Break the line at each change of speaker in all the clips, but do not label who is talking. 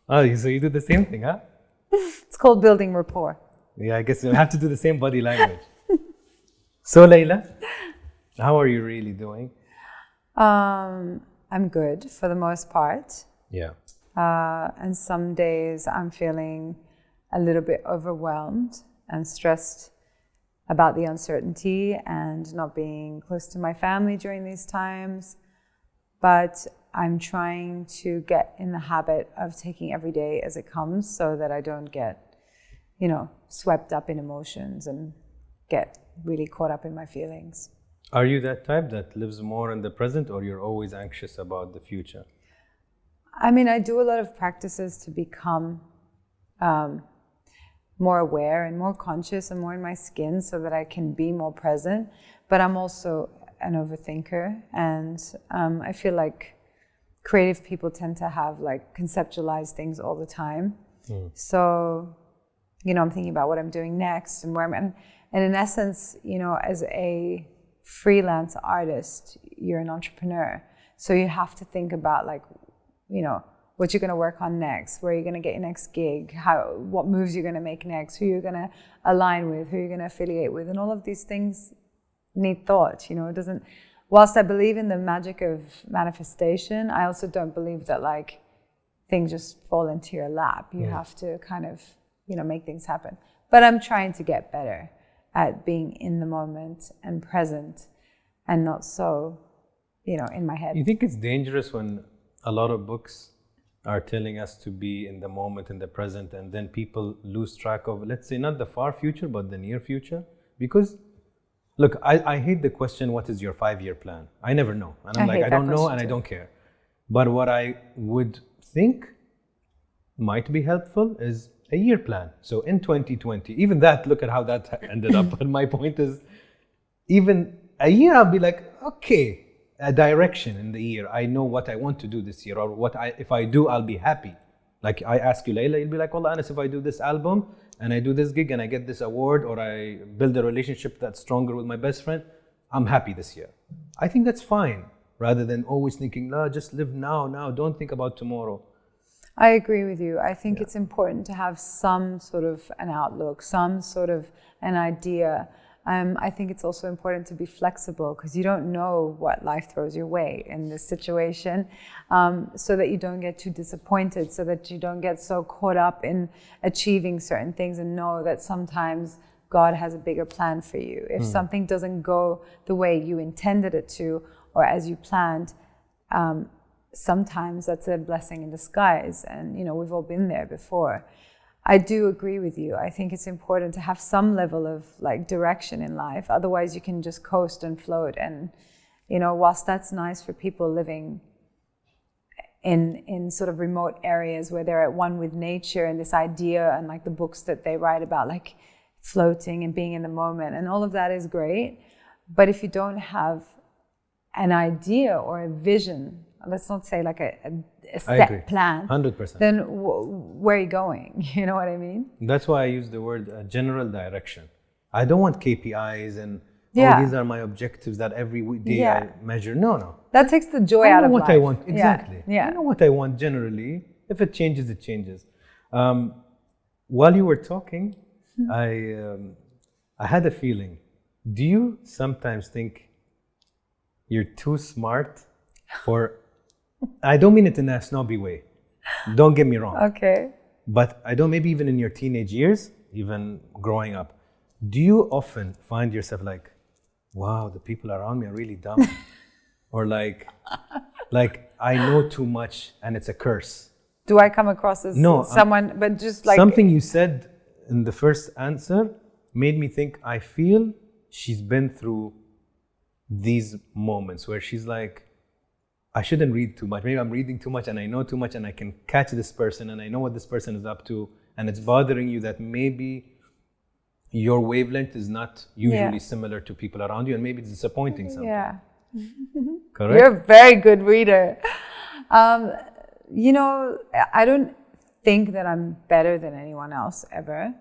Oh, so you do the same thing, huh?
It's called building rapport.
Yeah, I guess you have to do the same body language. So, Layla, how are you really doing?
I'm good for the most part.
Yeah.
And some days I'm feeling a little bit overwhelmed and stressed about the uncertainty and not being close to my family during these times. But I'm trying to get in the habit of taking every day as it comes so that I don't get, swept up in emotions and get really caught up in my feelings.
Are you that type that lives more in the present, or you're always anxious about the future?
I mean, I do a lot of practices to become more aware and more conscious and more in my skin so that I can be more present. But I'm also an overthinker, and I feel like creative people tend to have conceptualize things all the time. So, I'm thinking about what I'm doing next and where I'm at. And in essence, as a freelance artist, you're an entrepreneur. So you have to think about what you're going to work on next, where you're going to get your next gig, what moves you're going to make next, who you're going to align with, who you're going to affiliate with, and all of these things need thought. It doesn't. Whilst I believe in the magic of manifestation, I also don't believe that things just fall into your lap. You have to kind of make things happen. But I'm trying to get better at being in the moment and present, and not so in my head.
You think it's dangerous when a lot of books are telling us to be in the moment, in the present, and then people lose track of, let's say, not the far future, but the near future? Because, look, I hate the question, what is your 5-year plan? I never know. And I'm I don't know and I don't care. But what I would think might be helpful is a year plan. So in 2020, even that, look at how that ended up. But my point is, even a year, I'll be okay, a direction in the year. I know what I want to do this year, or if I do, I'll be happy. Like I ask you, Layla, you'll be like, well, Anas, if I do this album and I do this gig and I get this award, or I build a relationship that's stronger with my best friend, I'm happy this year. I think that's fine, rather than always thinking, no, just live now, don't think about tomorrow.
I agree with you. I think it's important to have some sort of an outlook, some sort of an idea. I think it's also important to be flexible, because you don't know what life throws your way in this situation, so that you don't get too disappointed, so that you don't get so caught up in achieving certain things, and know that sometimes God has a bigger plan for you. If something doesn't go the way you intended it to, or as you planned, sometimes that's a blessing in disguise. And, we've all been there before. I do agree with you. I think it's important to have some level of direction in life. Otherwise, you can just coast and float. And, whilst that's nice for people living in sort of remote areas where they're at one with nature, and this idea and the books that they write about, floating and being in the moment, and all of that is great. But if you don't have an idea or a vision, let's not say a set plan,
100%.
Then where are you going? You know what I mean?
That's why I use the word general direction. I don't want KPIs and these are my objectives that every day I measure. No.
That takes the joy out of life.
I know what I want. Exactly.
Yeah.
I know what I want generally. If it changes, it changes. While you were talking, I had a feeling. Do you sometimes think you're too smart for... I don't mean it in a snobby way. Don't get me wrong.
Okay.
But I don't, maybe even in your teenage years, even growing up, do you often find yourself wow, the people around me are really dumb? Or I know too much and it's a curse?
Do I come across as someone, but just
something you said in the first answer made me think, I feel she's been through these moments where she's I shouldn't read too much. Maybe I'm reading too much and I know too much and I can catch this person and I know what this person is up to, and it's bothering you that maybe your wavelength is not usually similar to people around you, and maybe it's disappointing sometimes.
Yeah.
Correct?
You're a very good reader. I don't think that I'm better than anyone else ever.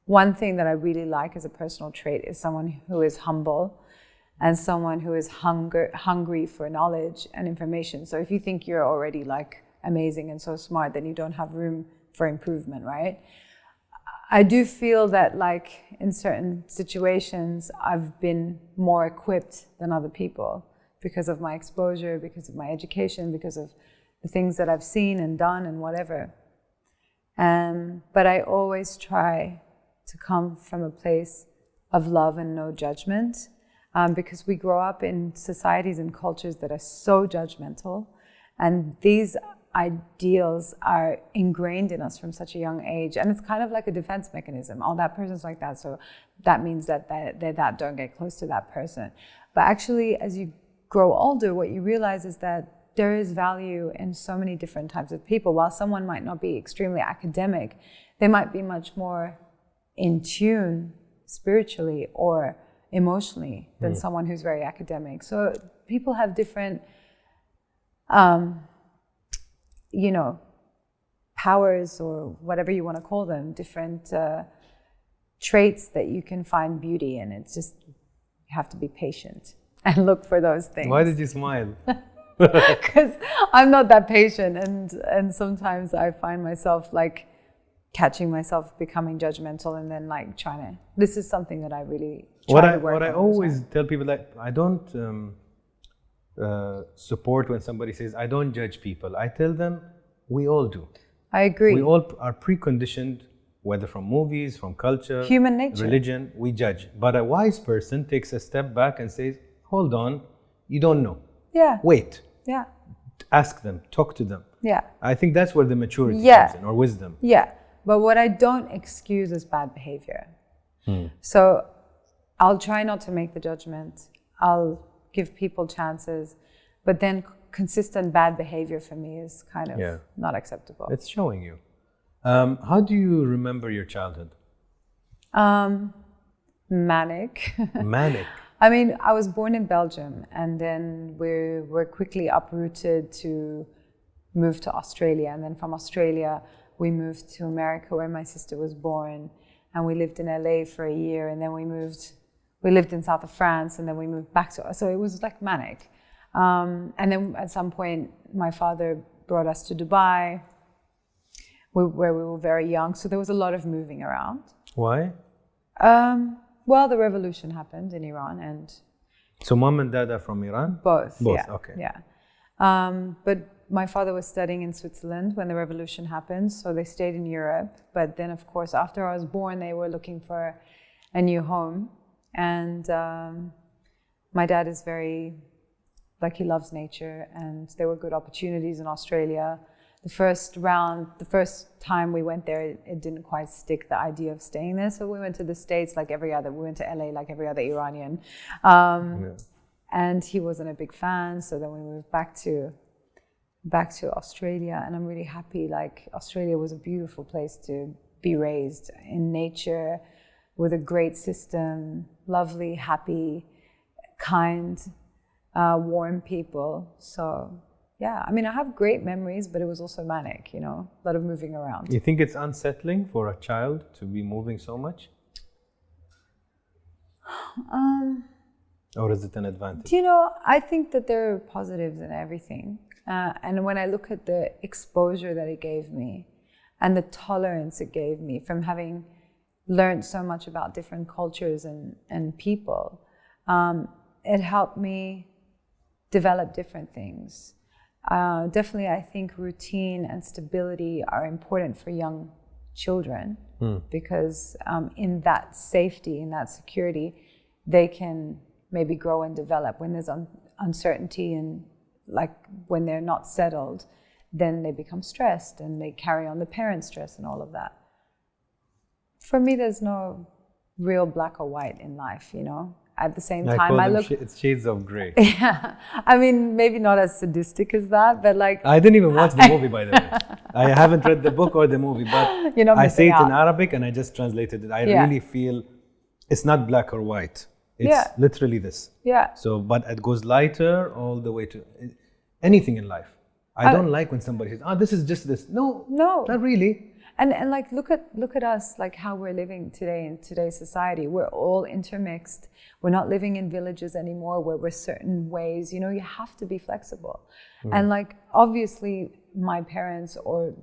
One thing that I really like as a personal trait is someone who is humble and someone who is hungry for knowledge and information. So if you think you're already like amazing and so smart, then you don't have room for improvement, right? I do feel that like in certain situations, I've been more equipped than other people because of my exposure, because of my education, because of the things that I've seen and done and whatever. But I always try to come from a place of love and no judgment, because we grow up in societies and cultures that are so judgmental, and these ideals are ingrained in us from such a young age, and it's kind of like a defense mechanism. Oh, that person's like that, so that means that they're that, don't get close to that person. But actually, as you grow older, what you realize is that there is value in so many different types of people. While someone might not be extremely academic, they might be much more in tune spiritually or emotionally than someone who's very academic. So people have different powers, or whatever you want to call them, different traits that you can find beauty in. It's just, you have to be patient and look for those things.
Why did you smile?
Because I'm not that patient, and sometimes I find myself like catching myself becoming judgmental, and then like trying to, this is something that I really try to work on.
What I always tell people, that I don't support when somebody says, I don't judge people. I tell them, we all do.
I agree.
We all are preconditioned, whether from movies, from culture,
human nature,
religion, we judge. But a wise person takes a step back and says, hold on, you don't know.
Yeah.
Wait.
Yeah.
Ask them, talk to them.
Yeah.
I think that's where the maturity comes in, or wisdom.
Yeah. But what I don't excuse is bad behavior. So I'll try not to make the judgment. I'll give people chances. But then consistent bad behavior for me is kind of not acceptable.
It's showing you. How do you remember your childhood?
Manic.
Manic.
I mean, I was born in Belgium, and then we were quickly uprooted to move to Australia. And then from Australia, we moved to America, where my sister was born. And we lived in LA for a year, and then we lived in south of France, and then we moved back to, so it was like manic. And then at some point, my father brought us to Dubai, where we were very young. So there was a lot of moving around.
Why?
Well, the revolution happened in Iran, and
so mom and dad are from Iran?
Both.
Both,
yeah,
okay.
Yeah. But my father was studying in Switzerland when the revolution happened, so they stayed in Europe. But then, of course, after I was born, they were looking for a new home. And my dad is very, like, he loves nature, and there were good opportunities in Australia. The first time we went there, it didn't quite stick, the idea of staying there. So we went to the States we went to LA like every other Iranian. And he wasn't a big fan, so then we moved back to Australia. And I'm really happy, like, Australia was a beautiful place to be raised in nature, with a great system, lovely, happy, kind, warm people. So yeah, I mean, I have great memories, but it was also manic, a lot of moving around.
You think it's unsettling for a child to be moving so much? Or is it an advantage?
I think that there are positives in everything. And when I look at the exposure that it gave me and the tolerance it gave me from having learned so much about different cultures and people, it helped me develop different things. Definitely, I think routine and stability are important for young children because in that safety, in that security, they can maybe grow and develop. When there's uncertainty and like when they're not settled, then they become stressed and they carry on the parent stress and all of that. For me, there's no real black or white in life, At the same time,
it's shades of grey.
Yeah, I mean, maybe not as sadistic as that, but like...
I didn't even watch the movie, by the way. I haven't read the book or the movie, but I say it in Arabic and I just translated it. I really feel it's not black or white. It's literally this.
Yeah.
So, but it goes lighter all the way to anything in life. I don't like when somebody says, this is just this. No, not really.
And like look at us, like how we're living today in today's society. We're all intermixed. We're not living in villages anymore where we're certain ways. You know, you have to be flexible. And like obviously my parents or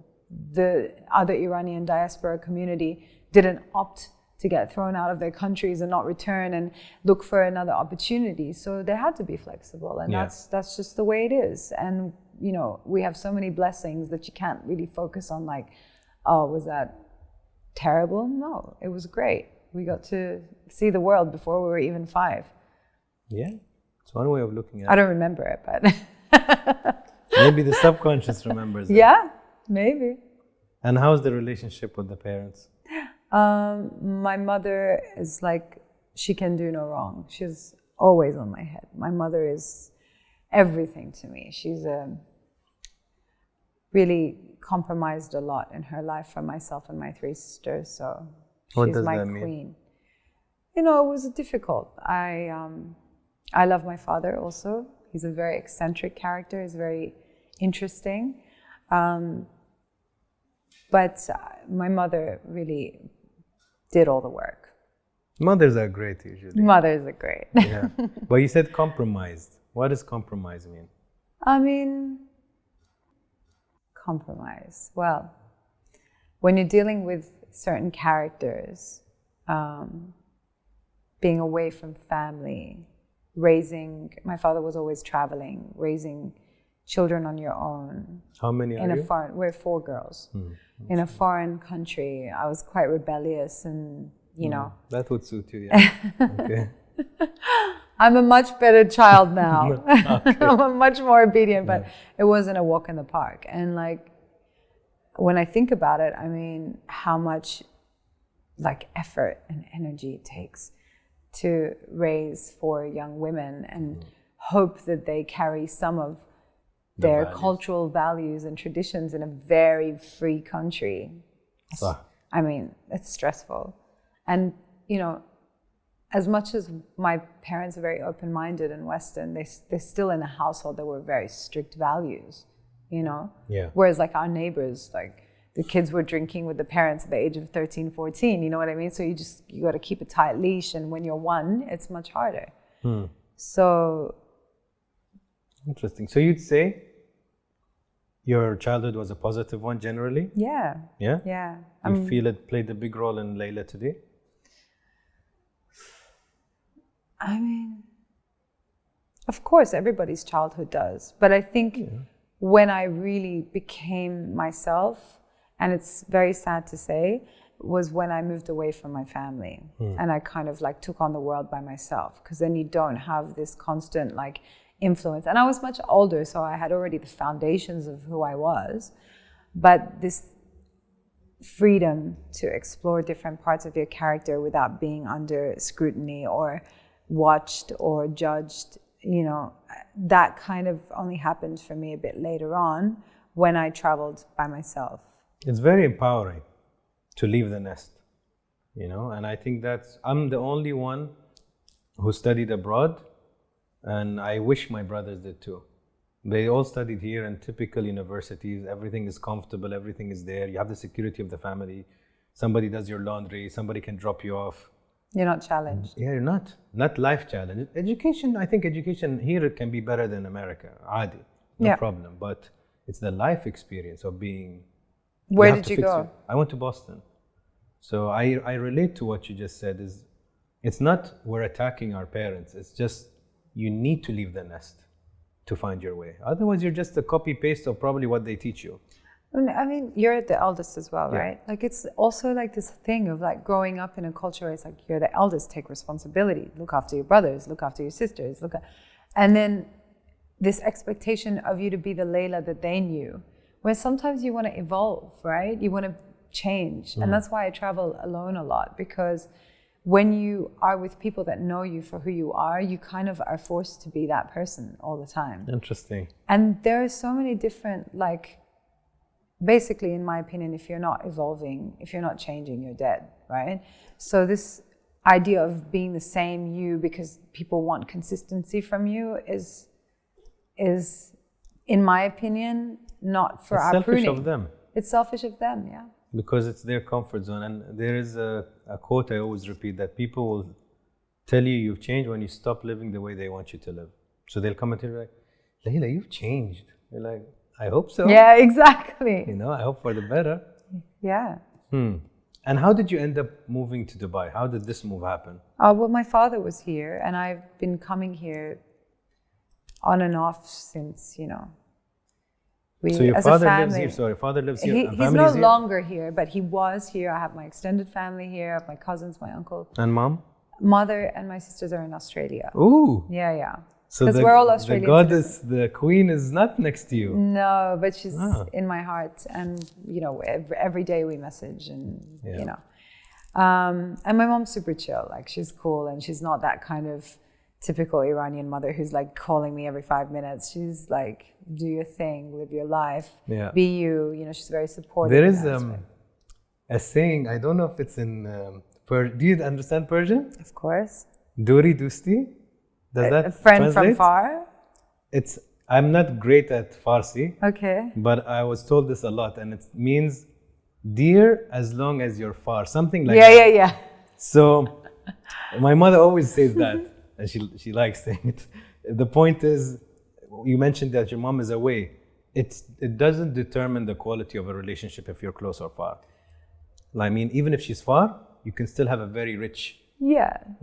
the other Iranian diaspora community didn't opt to get thrown out of their countries and not return and look for another opportunity. So they had to be flexible, and that's just the way it is. And you know, we have so many blessings that you can't really focus on like, oh, was that terrible? No, it was great. We got to see the world before we were even 5.
Yeah, it's one way of looking at it.
I don't remember it, but
Maybe the subconscious remembers it.
yeah, maybe.
And how's the relationship with the parents?
My mother is like, she can do no wrong. She's always on my head. My mother is everything to me. She's really compromised a lot in her life for myself and my 3 sisters. So she's my queen. You know, it was difficult. I love my father also. He's a very eccentric character. He's very interesting. But my mother really did all the work.
Mothers are great usually.
Mothers are great.
Yeah. But you said compromised. What does compromise mean?
I mean, compromise. Well, when you're dealing with certain characters, being away from family, my father was always traveling, raising children on your own.
How many are you?
We're 4 girls. In a foreign country, I was quite rebellious and, you know.
That would suit you, yeah. Okay.
I'm a much better child now.
Okay.
I'm much more obedient, but it wasn't a walk in the park. And like, when I think about it, I mean, how much like effort and energy it takes to raise 4 young women and hope that they carry some of their cultural values and traditions in a very free country. I mean, it's stressful. And, you know, as much as my parents are very open-minded and Western, they're still in a household that were very strict values, you know?
Yeah.
Whereas like our neighbors, like the kids were drinking with the parents at the age of 13, 14, you know what I mean? So you got to keep a tight leash, and when you're 1, it's much harder. So.
Interesting. So you'd say your childhood was a positive one generally?
Yeah.
Yeah?
Yeah.
You feel it played a big role in Layla today?
I mean, of course, everybody's childhood does. But I think when I really became myself, and it's very sad to say, was when I moved away from my family. And I kind of like took on the world by myself, because then you don't have this constant like influence. And I was much older, so I had already the foundations of who I was. But this freedom to explore different parts of your character without being under scrutiny or watched or judged, you know, that kind of only happened for me a bit later on when I traveled by myself.
It's very empowering to leave the nest, you know, and I think I'm the only one who studied abroad, and I wish my brothers did too. They all studied here in typical universities. Everything is comfortable, everything is there. You have the security of the family. Somebody does your laundry, somebody can drop you off.
You're not challenged.
Yeah, you're not life challenged. Education, I think education here can be better than America. Adi, no problem. But it's the life experience of being.
Where did you go?
I went to Boston. So I relate to what you just said. It's not we're attacking our parents. It's just you need to leave the nest to find your way. Otherwise, you're just a copy paste of probably what they teach you.
I mean, you're the eldest as well, right? Like, it's also like this thing of like growing up in a culture where it's like, you're the eldest, take responsibility, look after your brothers, look after your sisters, and then this expectation of you to be the Layla that they knew, where sometimes you want to evolve, right? You want to change. And that's why I travel alone a lot, because when you are with people that know you for who you are, you kind of are forced to be that person all the time.
Interesting.
And there are so many different, like, basically, in my opinion, if you're not evolving, if you're not changing, you're dead, right? So this idea of being the same you because people want consistency from you is in my opinion, not for our pruning.
It's selfish of them.
It's selfish of them, yeah.
Because it's their comfort zone. And there is a quote I always repeat, that people will tell you you've changed when you stop living the way they want you to live. So they'll come and tell you like, Layla, you've changed. You're like, I hope so.
Yeah, exactly.
You know, I hope for the better.
Yeah.
And how did you end up moving to Dubai? How did this move happen?
Well, my father was here, and I've been coming here on and off since, you know.
So your father lives here. Sorry, father lives here.
He's no longer here, but he was here. I have my extended family here. I have my cousins, my uncle.
And mom?
Mother and my sisters are in Australia.
Ooh.
Yeah.
So
we're all Australian.
The goddess, the queen, is not next to you.
No, but she's in my heart, and you know, every day we message, and you know, and my mom's super chill. Like, she's cool, and she's not that kind of typical Iranian mother who's like calling me every 5 minutes. She's like, do your thing, live your life, be you. You know, she's very supportive.
There is a saying. I don't know if it's in. Do you understand Persian?
Of course.
Duri Dusti. Does that
a friend
translate?
from far?
I'm not great at Farsi.
Okay.
But I was told this a lot, and it means dear as long as you're far. Something like that.
Yeah.
So my mother always says that, and she likes saying it. The point is, you mentioned that your mom is away. It doesn't determine the quality of a relationship if you're close or far. I mean, even if she's far, you can still have a very rich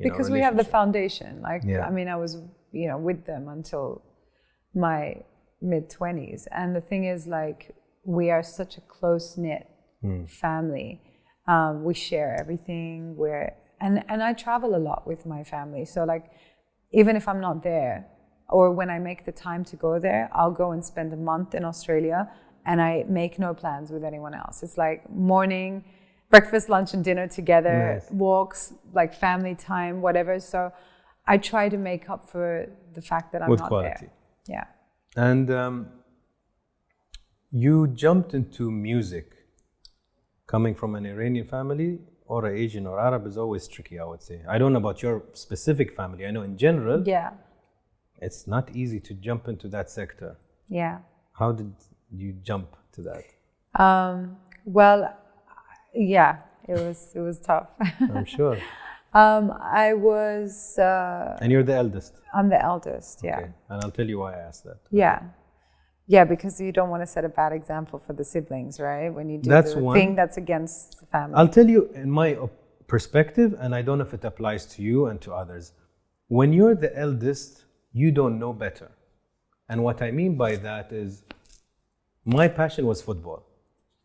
because we have the foundation. Like, I mean, I was, you know, with them until my mid-20s. And the thing is, like, we are such a close-knit family. We share everything. And I travel a lot with my family. So, like, even if I'm not there, or when I make the time to go there, I'll go and spend a month in Australia, and I make no plans with anyone else. It's like morning, breakfast, lunch, and dinner together, walks, like family time, whatever. So I try to make up for the fact that I'm not there. Yeah.
And you jumped into music. Coming from an Iranian family or an Asian or Arab is always tricky, I would say. I don't know about your specific family. I know in general, it's not easy to jump into that sector.
Yeah.
How did you jump to that?
Well, yeah, it was tough.
I'm sure.
I was.
And you're the eldest.
I'm the eldest. Yeah.
Okay. And I'll tell you why I asked that.
Yeah, because you don't want to set a bad example for the siblings, right? When you do thing that's against the family.
I'll tell you in my perspective, and I don't know if it applies to you and to others. When you're the eldest, you don't know better. And what I mean by that is, my passion was football.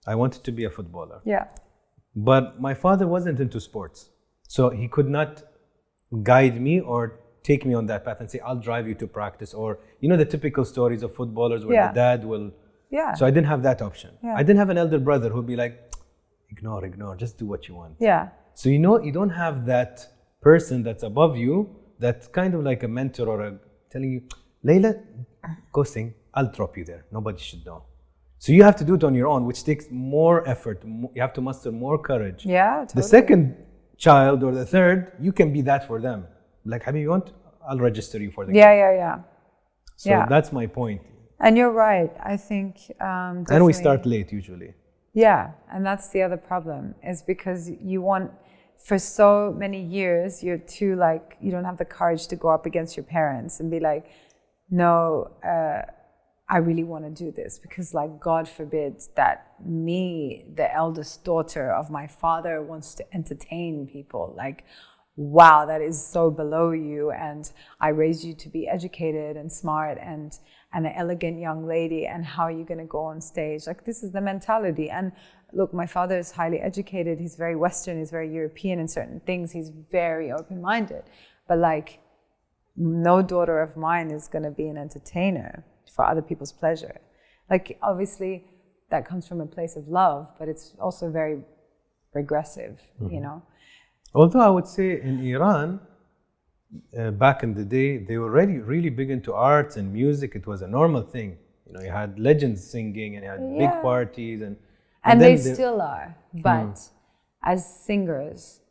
I wanted to be a footballer.
Yeah.
But my father wasn't into sports. So he could not guide me or take me on that path and say, I'll drive you to practice. Or, you know, the typical stories of footballers where the dad will.
Yeah.
So I didn't have that option. I didn't have an elder brother who'd be like, ignore, just do what you want.
Yeah.
So, you know, you don't have that person that's above you, that's kind of like a mentor or telling you, Layla, go sing. I'll drop you there. Nobody should know. So you have to do it on your own, which takes more effort. You have to muster more courage.
Yeah, totally.
The second child or the third, you can be that for them. Like, Habibi, you want? I'll register you for the game.
Yeah.
So that's my point.
And you're right. I think
and we start late usually.
Yeah, and that's the other problem, is because you want, for so many years, you're too, like, you don't have the courage to go up against your parents and be like, no, I really want to do this, because, like, God forbid that me, the eldest daughter of my father, wants to entertain people. Like, wow, that is so below you, and I raised you to be educated and smart and an elegant young lady, and how are you going to go on stage? Like, this is the mentality. And look, my father is highly educated. He's very Western. He's very European in certain things. He's very open-minded. But, like, no daughter of mine is going to be an entertainer for other people's pleasure. Like, obviously, that comes from a place of love, but it's also very regressive, you know?
Although I would say in Iran, back in the day, they were really big into arts and music. It was a normal thing. You know, you had legends singing, and you had big parties,
and they still are. But as singers,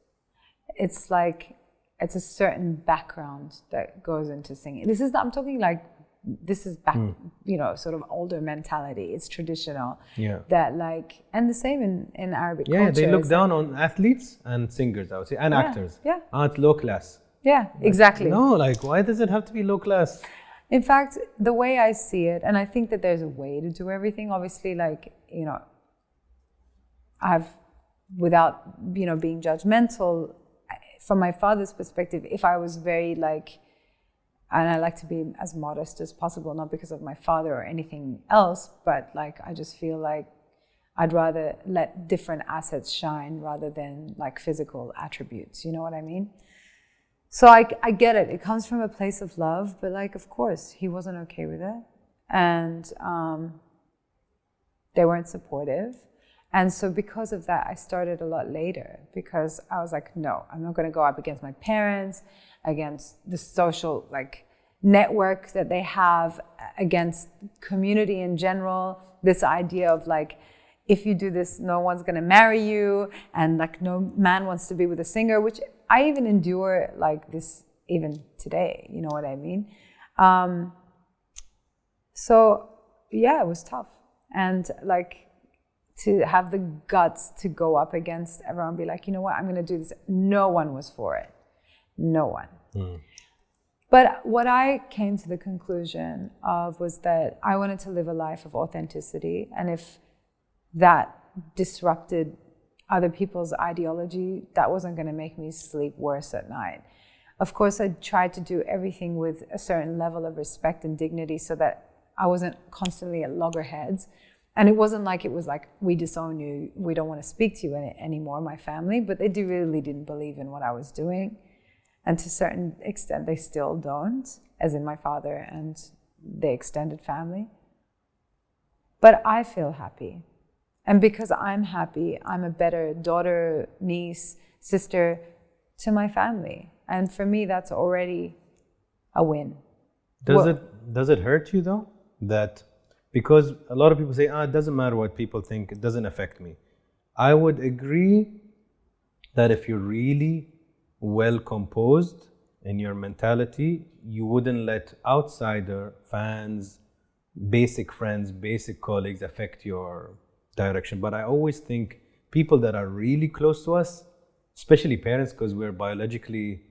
it's like, it's a certain background that goes into singing. I'm talking like this is back, sort of older mentality. It's traditional.
Yeah.
That like, and the same in Arabic
Yeah,
culture.
they look down on athletes and singers, I would say, and actors.
Yeah.
It's low class.
Yeah, exactly.
No, like, why does it have to be low class?
In fact, the way I see it, and I think that there's a way to do everything, obviously, like, without, being judgmental, from my father's perspective, if I was very like, and I like to be as modest as possible, not because of my father or anything else, but like, I just feel like I'd rather let different assets shine rather than like physical attributes, you know what I mean? So I get it. It comes from a place of love, but like, of course, he wasn't okay with it. And they weren't supportive. And so because of that, I started a lot later because I was like, no, I'm not going to go up against my parents, against the social like network that they have, against community in general. This idea of like, if you do this, no one's going to marry you. And like, no man wants to be with a singer, which I even endure like this even today. You know what I mean? So yeah, it was tough. And like, to have the guts to go up against everyone, be like, you know what, I'm going to do this. No one was for it. No one. But what I came to the conclusion of was that I wanted to live a life of authenticity. And if that disrupted other people's ideology, that wasn't going to make me sleep worse at night. Of course, I tried to do everything with a certain level of respect and dignity so that I wasn't constantly at loggerheads. And it wasn't like it was like, we disown you, we don't want to speak to you anymore, my family, but they really didn't believe in what I was doing. And to a certain extent, they still don't, as in my father and the extended family. But I feel happy. And because I'm happy, I'm a better daughter, niece, sister to my family. And for me, that's already a win.
Does it hurt you though? That because a lot of people say, it doesn't matter what people think, it doesn't affect me. I would agree that if you're really well composed in your mentality, you wouldn't let outsider fans, basic friends, basic colleagues affect your direction. But I always think people that are really close to us, especially parents, because we're biologically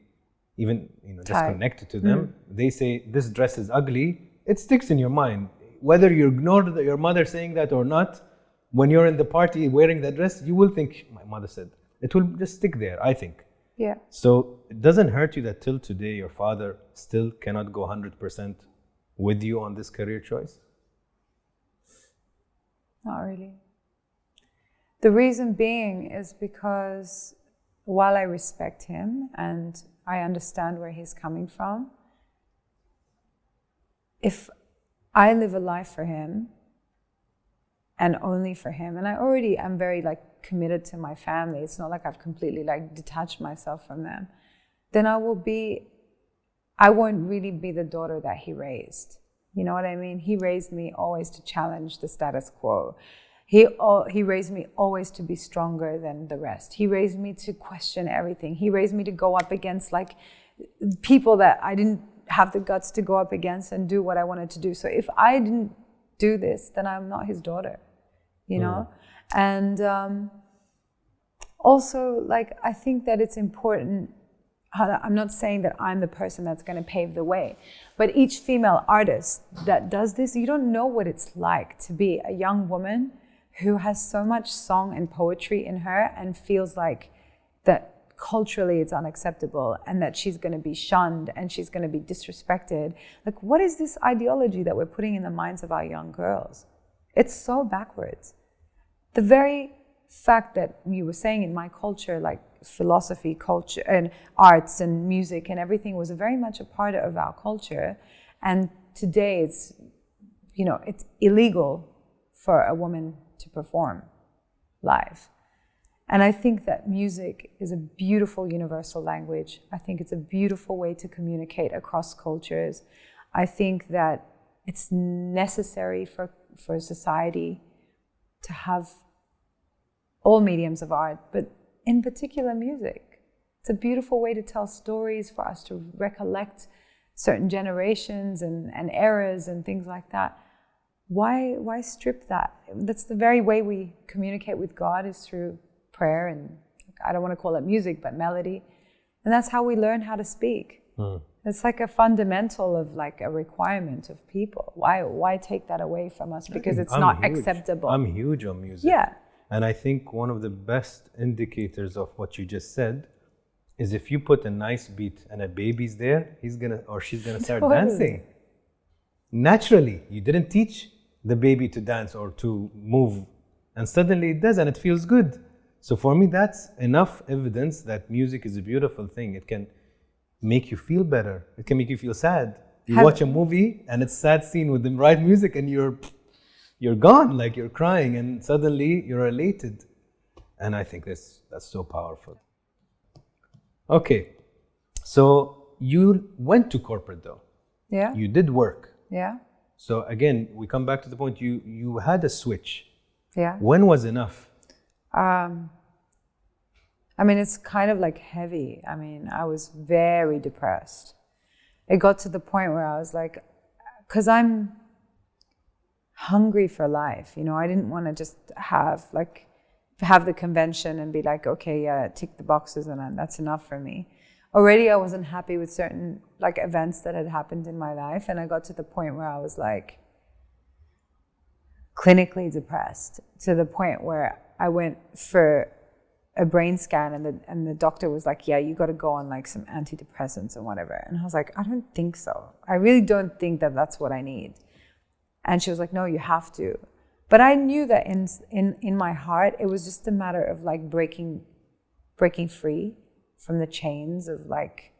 even just connected to them, they say this dress is ugly, it sticks in your mind. Whether you ignore your mother saying that or not, when you're in the party wearing that dress, you will think, my mother said. It will just stick there, I think.
Yeah.
So it doesn't hurt you that till today your father still cannot go 100% with you on this career choice?
Not really. The reason being is because while I respect him and I understand where he's coming from, if I live a life for him and only for him, and I already am very like committed to my family, it's not like I've completely like detached myself from them, then I won't really be the daughter that he raised. You know what I mean? He raised me always to challenge the status quo. He raised me always to be stronger than the rest. He raised me to question everything. He raised me to go up against like people that I didn't have the guts to go up against and do what I wanted to do. So if I didn't do this, then I'm not his daughter, you know? And also, like, I think that it's important. I'm not saying that I'm the person that's going to pave the way, but each female artist that does this, you don't know what it's like to be a young woman who has so much song and poetry in her and feels like that culturally it's unacceptable and that she's going to be shunned and she's going to be disrespected. Like, what is this ideology that we're putting in the minds of our young girls? It's so backwards. The very fact that you were saying in my culture, like philosophy, culture, and arts and music and everything was very much a part of our culture. And today it's, it's illegal for a woman to perform live. And I think that music is a beautiful universal language. I think it's a beautiful way to communicate across cultures. I think that it's necessary for society to have all mediums of art, but in particular music. It's a beautiful way to tell stories, for us to recollect certain generations and eras and things like that. Why strip that? That's the very way we communicate with God, is through prayer, and I don't want to call it music, but melody. And that's how we learn how to speak. It's like a fundamental of like a requirement of people. Why take that away from us? Because it's not acceptable.
I'm huge on music.
Yeah.
And I think one of the best indicators of what you just said is if you put a nice beat and a baby's there, he's gonna or she's gonna start dancing. Naturally, you didn't teach the baby to dance or to move, and suddenly it does, and it feels good. So for me, that's enough evidence that music is a beautiful thing. It can make you feel better. It can make you feel sad. You watch a movie and it's a sad scene with the right music, and you're gone, like you're crying, and suddenly you're elated. And I think that's so powerful. Okay, so you went to corporate though.
Yeah.
You did work.
Yeah.
So again, we come back to the point, you had a switch.
Yeah.
When was enough?
I mean, it's kind of like heavy. I mean, I was very depressed. It got to the point where I was like, because I'm hungry for life, you know, I didn't want to just have the convention and be like, okay, yeah, tick the boxes and that's enough for me. Already I wasn't happy with certain like events that had happened in my life, and I got to the point where I was like clinically depressed, to the point where I went for a brain scan, and the doctor was like, yeah, you got to go on like some antidepressants and whatever. And I was like, I don't think so. I really don't think that that's what I need. And she was like, no, you have to. But I knew that in my heart, it was just a matter of like breaking free from the chains of like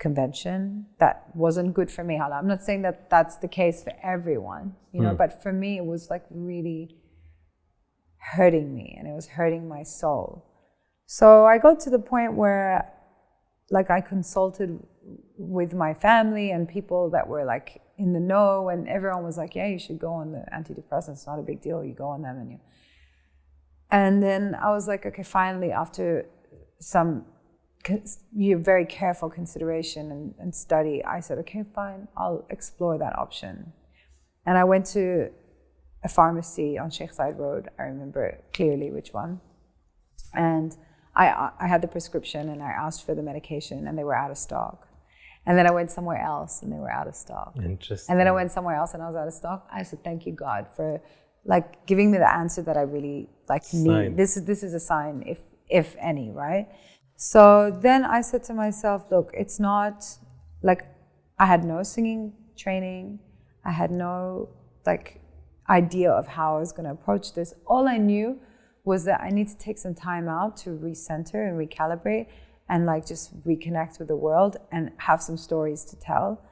convention that wasn't good for me. I'm not saying that that's the case for everyone, you know, but for me, it was like really hurting me, and it was hurting my soul. So I got to the point where like I consulted with my family and people that were like in the know, and everyone was like, yeah, you should go on the antidepressants, it's not a big deal, you go on them. And then I was like, okay, finally, after some very careful consideration and study, I said, okay, fine, I'll explore that option. And I went to a pharmacy on Sheikh Zayed Road. I remember clearly which one. And I had the prescription, and I asked for the medication, and they were out of stock. And then I went somewhere else, and they were out of stock.
Interesting.
And then I went somewhere else, and I was out of stock. I said, thank you, God, for like giving me the answer that I really like need. This is a sign, if any, right? So then I said to myself, look, it's not like I had no singing training. I had no like idea of how I was going to approach this. All I knew was that I need to take some time out to recenter and recalibrate and like just reconnect with the world and have some stories to tell.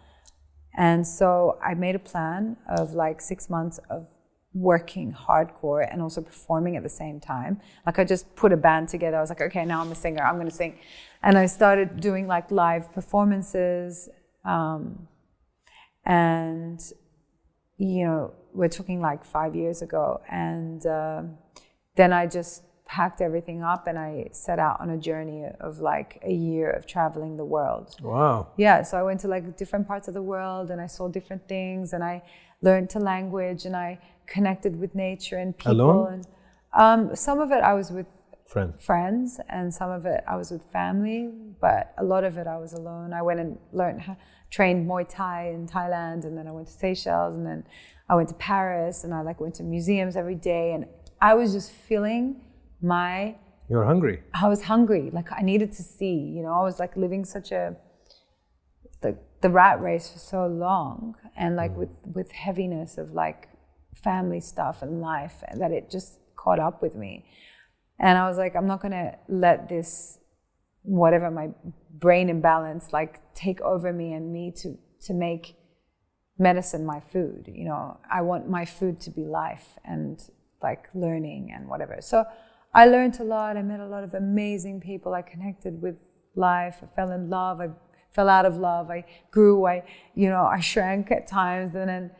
And so I made a plan of like 6 months of working hardcore and also performing at the same time. Like I just put a band together. I was like, okay, now I'm a singer, I'm going to sing. And I started doing like live performances. And, you know, we're talking like 5 years ago. And then I just packed everything up and I set out on a journey of like a year of traveling the world.
Wow.
Yeah, so I went to like different parts of the world and I saw different things and I learned the language and I connected with nature and people.
Alone?
And some of it I was with
friends
and some of it I was with family, but a lot of it I was alone. I went and trained Muay Thai in Thailand, and then I went to Seychelles, and then I went to Paris, and I like went to museums every day, and I was just feeling
You were hungry.
I was hungry. Like I needed to see, you know, I was like living such the rat race for so long, and like with heaviness of like family stuff and life, and that it just caught up with me. And I was like, I'm not gonna let this, whatever my brain imbalance, like take over me and me to make medicine my food. You know, I want my food to be life and like learning and whatever. So I learned a lot. I met a lot of amazing people. I connected with life. I fell in love. I fell out of love. I grew. I shrank at times. And then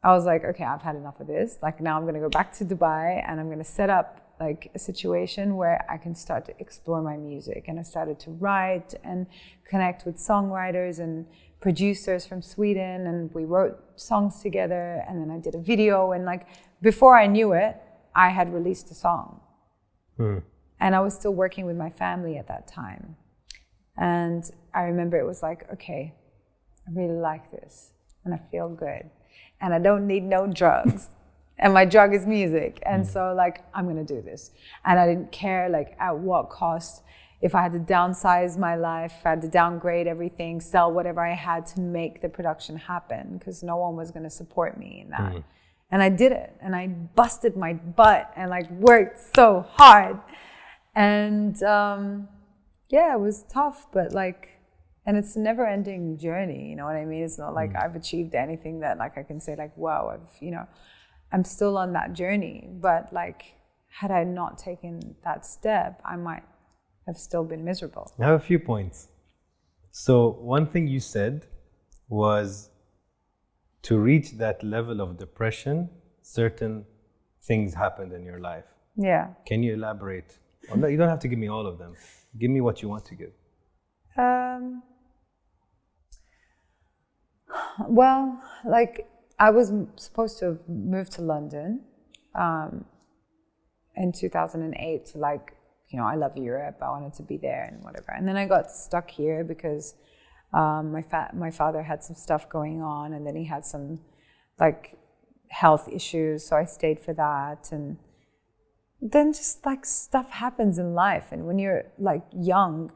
I was like, okay, I've had enough of this. Like now I'm going to go back to Dubai and I'm going to set up like a situation where I can start to explore my music. And I started to write and connect with songwriters and producers from Sweden, and we wrote songs together, and then I did a video, and like before I knew it, I had released a song. And I was still working with my family at that time. And I remember it was like, okay, I really like this, and I feel good, and I don't need no drugs. And my drug is music. And so like, I'm gonna do this. And I didn't care like at what cost, if I had to downsize my life, if I had to downgrade everything, sell whatever I had to make the production happen, because no one was gonna support me in that. And I did it, and I busted my butt and like worked so hard. And yeah, it was tough, but like, and it's a never ending journey, you know what I mean? It's not like I've achieved anything that like I can say like, wow, I'm still on that journey. But like, had I not taken that step, I might have still been miserable.
I have a few points. So one thing you said was to reach that level of depression, certain things happened in your life.
Yeah.
Can you elaborate? Or no, you don't have to give me all of them. Give me what you want to give.
Well, like I was supposed to have moved to London in 2008 to like, I love Europe. I wanted to be there and whatever. And then I got stuck here because my father had some stuff going on, and then he had some like health issues. So I stayed for that. And then just like stuff happens in life. And when you're like young,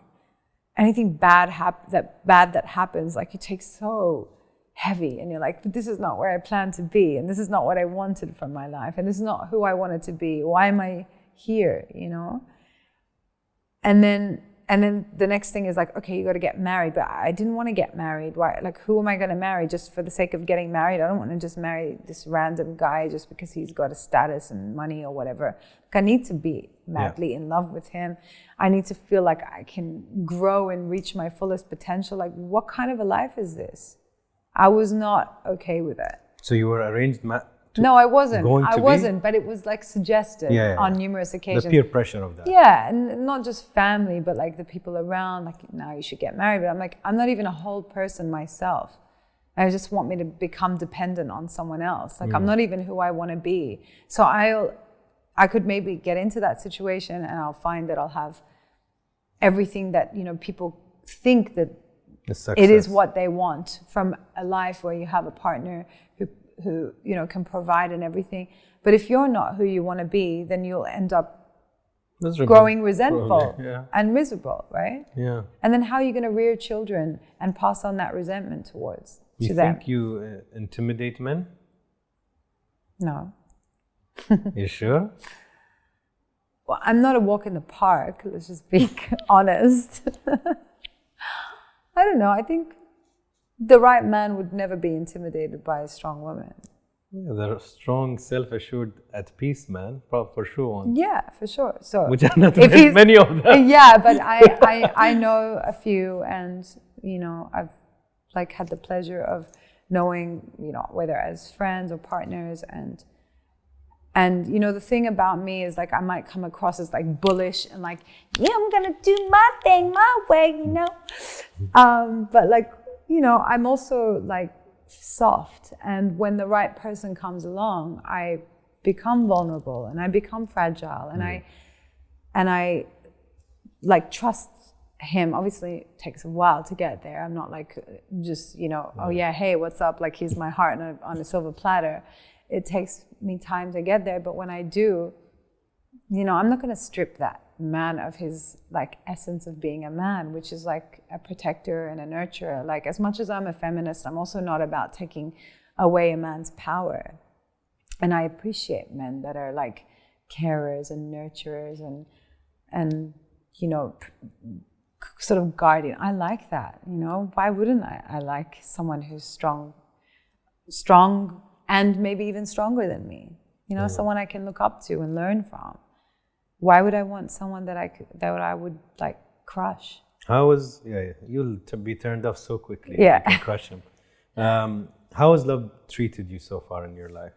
anything bad that happens, like it takes so heavy, and you're like, but this is not where I planned to be, and this is not what I wanted from my life, and this is not who I wanted to be. Why am I here, And then the next thing is like, okay, you got to get married, but I didn't want to get married. Why? Like, who am I going to marry just for the sake of getting married? I don't want to just marry this random guy just because he's got a status and money or whatever. Like, I need to be madly in love with him. I need to feel like I can grow and reach my fullest potential. Like, what kind of a life is this? I was not okay with it.
So you were arranged
No, I wasn't. But it was like suggested on numerous occasions.
The peer pressure of that.
Yeah, and not just family, but like the people around, like, now you should get married. But I'm like, I'm not even a whole person myself. I just want me to become dependent on someone else. Like, I'm not even who I want to be. So I could maybe get into that situation, and I'll find that I'll have everything that, people think that it is what they want from a life where you have a partner who can provide and everything. But if you're not who you want to be, then you'll end up growing resentful and miserable, right?
Yeah.
And then how are you going to rear children and pass on that resentment to them?
You think you intimidate men?
No.
You sure?
Well, I'm not a walk in the park. Let's just be honest. I don't know. I think the right man would never be intimidated by a strong woman.
Yeah, they're strong, self-assured, at peace man, for sure.
Yeah, for sure. So
which are not many of them.
Yeah, but I know a few, and I've like had the pleasure of knowing, whether as friends or partners, and the thing about me is like I might come across as like bullish and like, yeah, I'm gonna do my thing my way, but like, I'm also like soft, and when the right person comes along, I become vulnerable and I become fragile, and I like trust him. Obviously it takes a while to get there. I'm not like just oh yeah, hey, what's up, like he's my heart on a silver platter. It takes me time to get there, but when I do, I'm not going to strip that man of his like essence of being a man, which is like a protector and a nurturer. Like, as much as I'm a feminist, I'm also not about taking away a man's power. And I appreciate men that are like carers and nurturers and sort of guardian. I like that. Why wouldn't I like someone who's strong and maybe even stronger than me, someone I can look up to and learn from. Why would I want someone that I would like crush?
You'll be turned off so quickly.
Yeah.
You can crush him. How has love treated you so far in your life?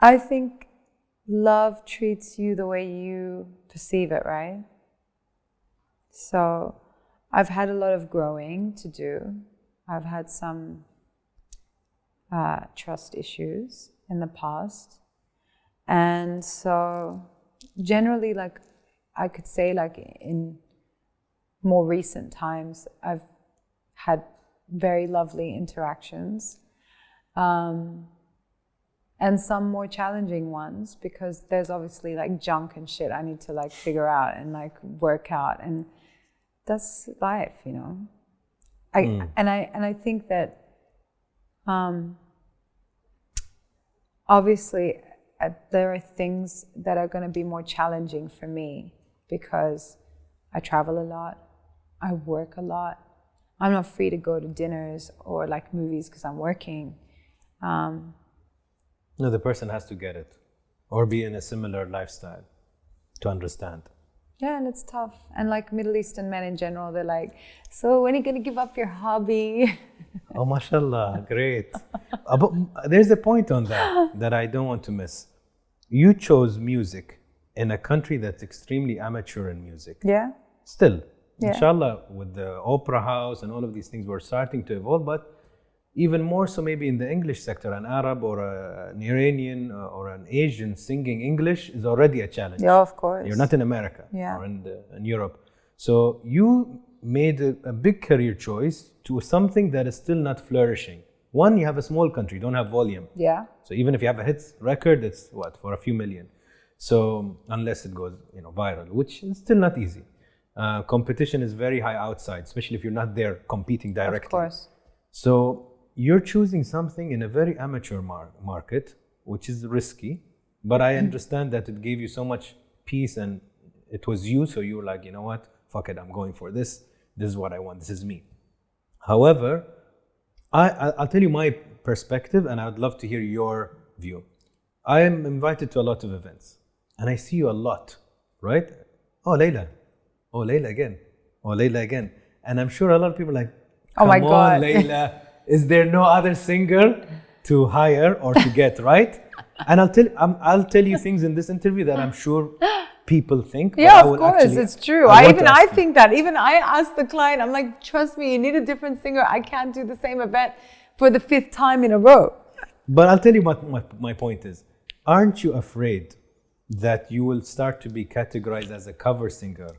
I think love treats you the way you perceive it, right? So I've had a lot of growing to do. I've had some trust issues in the past. And so generally, like, I could say, like, in more recent times, I've had very lovely interactions. And some more challenging ones, because there's obviously like junk and shit I need to like figure out and like work out, and that's life, you know. I think that obviously there are things that are going to be more challenging for me because I travel a lot, I work a lot. I'm not free to go to dinners or like movies because I'm working.
No, the person has to get it or be in a similar lifestyle to understand.
Yeah, and it's tough. And like Middle Eastern men in general, they're like, so when are you going to give up your hobby?
Oh, mashallah, great. But there's a point on that I don't want to miss. You chose music in a country that's extremely amateur in music.
Yeah.
Still,
yeah.
Inshallah, with the opera house and all of these things, we're starting to evolve, but even more so maybe in the English sector, an Arab or an Iranian or an Asian singing English is already a challenge.
Yeah, of course.
You're not in America or in Europe. So you made a big career choice to something that is still not flourishing. One, you have a small country, you don't have volume.
Yeah.
So even if you have a hit record, it's what, for a few million. So unless it goes, viral, which is still not easy. Competition is very high outside, especially if you're not there competing directly.
Of course.
So you're choosing something in a very amateur market, which is risky, but I understand that it gave you so much peace and it was you, so you were like, you know what, fuck it, I'm going for this. This is what I want, this is me. However, I'll tell you my perspective and I would love to hear your view. I am invited to a lot of events and I see you a lot, right? Oh, Layla. Oh, Layla again. Oh, Layla again. And I'm sure a lot of people are like,
oh my God,
Layla, is there no other singer to hire or to get, right? And I'll tell you things in this interview that I'm sure people think.
Yeah, of course, it's true. I think that. Even I asked the client, I'm like, trust me, you need a different singer. I can't do the same event for the 5th time in a row.
But I'll tell you what my point is. Aren't you afraid that you will start to be categorized as a cover singer?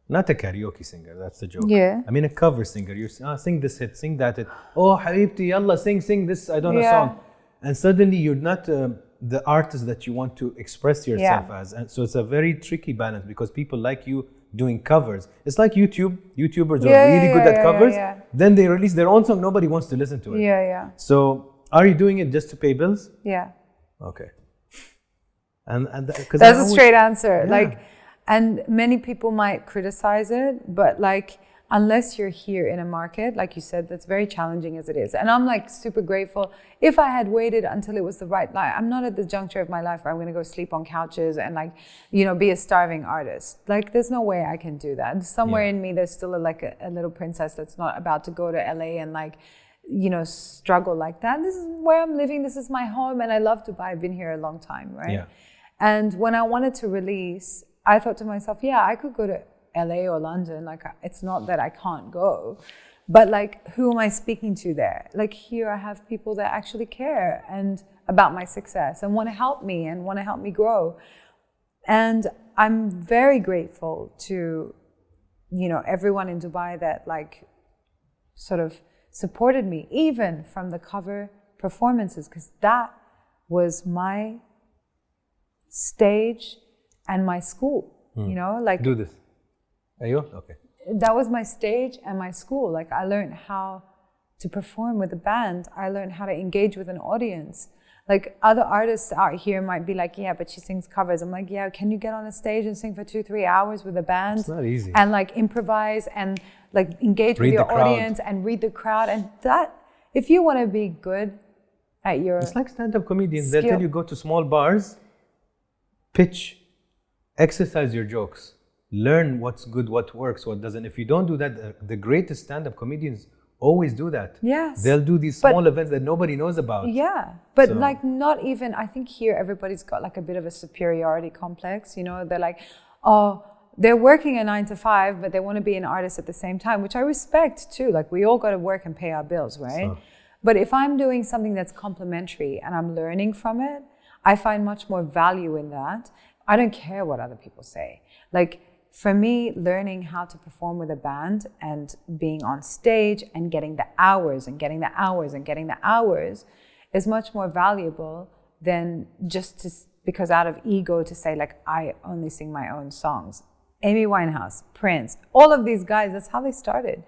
Not a karaoke singer, that's the joke.
Yeah.
I mean a cover singer. You sing this hit, sing that hit. Oh, Habibti, yalla, sing this, I don't know, song. And suddenly you're not the artist that you want to express yourself as. And so it's a very tricky balance because people like you doing covers. It's like YouTubers are really good at covers. Then they release their own song, nobody wants to listen to it.
Yeah.
So are you doing it just to pay bills?
Yeah.
Okay. And
that's a straight answer. Yeah. And many people might criticize it, but like, unless you're here in a market, like you said, that's very challenging as it is. And I'm like super grateful. If I had waited until it was the right life, I'm not at the juncture of my life where I'm going to go sleep on couches and like, be a starving artist. Like, there's no way I can do that. Somewhere in me, there's still a little princess that's not about to go to LA and like, struggle like that. This is where I'm living. This is my home. And I love Dubai. I've been here a long time, right?
Yeah.
And when I wanted to release, I thought to myself, I could go to LA or London. Like, it's not that I can't go, but like, who am I speaking to there? Like, here I have people that actually care and about my success and want to help me and want to help me grow. And I'm very grateful to, everyone in Dubai that like sort of supported me, even from the cover performances, because that was my stage and my school, like
do this. Are you okay?
That was my stage and my school. Like, I learned how to perform with a band. I learned how to engage with an audience. Like, other artists out here might be like, yeah, but she sings covers. I'm like, yeah, can you get on a stage and sing for 2-3 hours with a band?
It's not easy.
And like improvise and like engage with your audience and read the crowd. And that, if you want to be good at your
It's like stand-up comedians. They'll tell you go to small bars, pitch, exercise your jokes, learn what's good, what works, what doesn't. If you don't do that, the greatest stand-up comedians always do that.
Yes.
They'll do these small events that nobody knows about.
Yeah. But like, not even, I think here everybody's got like a bit of a superiority complex. They're like, oh, they're working a 9 to 5, but they want to be an artist at the same time, which I respect too. Like, we all got to work and pay our bills, right? But if I'm doing something that's complementary and I'm learning from it, I find much more value in that. I don't care what other people say. Like, for me, learning how to perform with a band and being on stage and getting the hours and getting the hours and getting the hours is much more valuable than just to, because out of ego to say, like, I only sing my own songs. Amy Winehouse, Prince, all of these guys, that's how they started.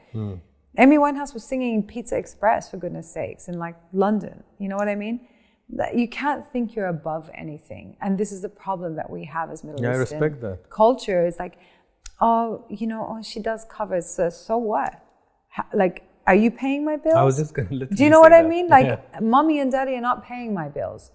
Amy Winehouse was singing Pizza Express, for goodness sakes, in like London. You know what I mean? You can't think you're above anything. And this is the problem that we have as Middle Eastern
I respect that.
culture. It's like, oh, you know, oh, she does covers, so what? Like, are you paying my bills?
I was just going to literally
Do you know what I
that.
mean? Like, mommy and daddy are not paying my bills.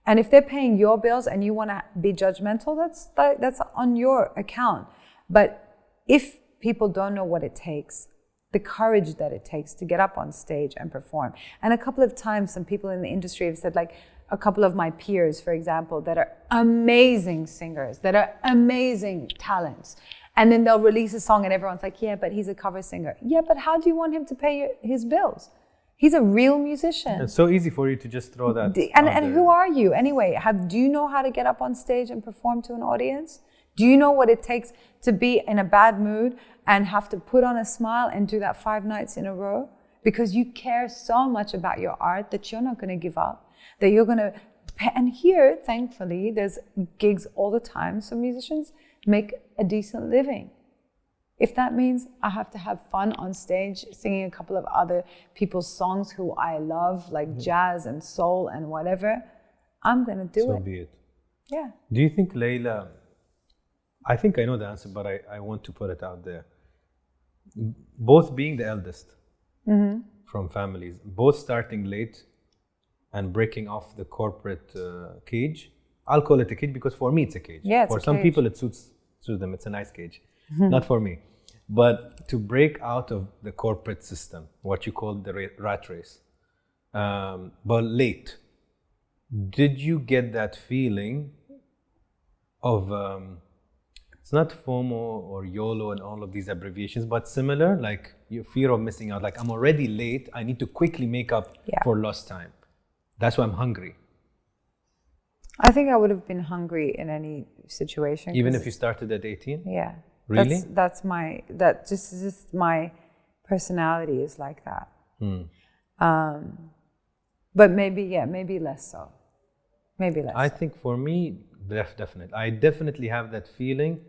And if they're paying your bills and you want to be judgmental, that's on your account. But if people don't know what it takes, the courage that it takes to get up on stage and perform. And a couple of times, some people in the industry have said, like, a couple of my peers, for example, that are amazing singers, that are amazing talents. And then they'll release a song and everyone's like, yeah, but he's a cover singer. Yeah, but how do you want him to pay his bills? He's a real musician.
It's so easy for you to just throw that.
And who are you anyway? Do you know how to get up on stage and perform to an audience? Do you know what it takes to be in a bad mood and have to put on a smile and do that 5 nights in a row? Because you care so much about your art that you're not going to give up, that you're going to pay. And here, thankfully, there's gigs all the time, so musicians make a decent living. If that means I have to have fun on stage singing a couple of other people's songs who I love, like jazz and soul and whatever, I'm going to do it.
So be it.
Yeah.
Do you think, Layla, I think I know the answer, but I want to put it out there. Both being the eldest from families, both starting late and breaking off the corporate cage. I'll call it a cage because for me it's a cage.
Yeah,
for some people it suits them. It's a nice cage. Not for me. But to break out of the corporate system, what you call the rat race, but late, did you get that feeling of, it's not FOMO or YOLO and all of these abbreviations, but similar, like your fear of missing out, like I'm already late, I need to quickly make up for lost time. That's why I'm hungry.
I think I would have been hungry in any situation.
Even if you started at 18?
Yeah.
Really?
That's just my personality is like that. But maybe less so. Maybe less.
I think for me, definitely. I definitely have that feeling,